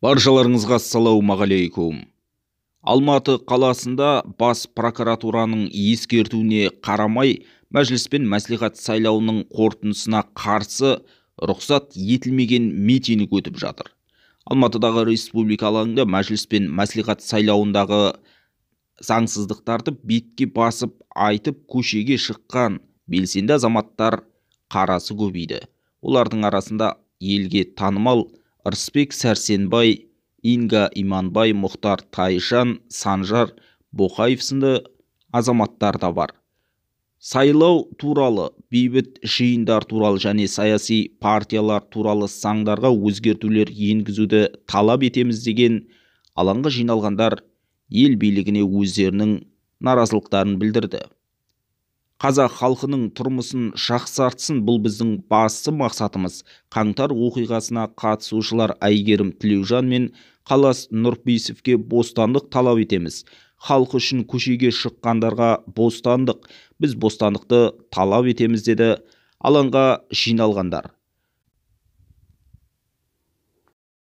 Баршаларыңызға ассалаумағалейкум. Алматы қаласында бас прокуратураның ескертуіне қарамай, мәжіліс пен мәслихат сайлауының қорытындысына қарсы рұқсат етілмеген митинг өтіп жатыр. Алматыдағы республика алаңында мәжіліс пен мәслихат сайлауындағы заңсыздықтарды бетке басып айтып көшеге шыққан белсенді азаматтар қарасы көбейді. Олардың арасында елге танымал Ырысбек Сәрсенбай, Инга Иманбай, Мұхтар Тайжан, Санжар Боқаев сынды азаматтар да бар. Сайлау туралы, бейбіт жиындар туралы және саяси партиялар туралы заңдарға өзгертулер енгізуді талап етеміз деген алаңға жиналғандар ел билігіне өздерінің наразылықтарын білдірді. Қазақ халқының тұрмысын жақсартсын, бұл біздің басты мақсатымыз. Қаңтар оқиғасына қатысушылар Әйгерім Тілеужан мен Қалас Нұрпейісовке бостандық талап етеміз. Халық үшін көшеге шыққандарға бостандық, біз бостандықты талап етеміз деді алаңға жиналғандар.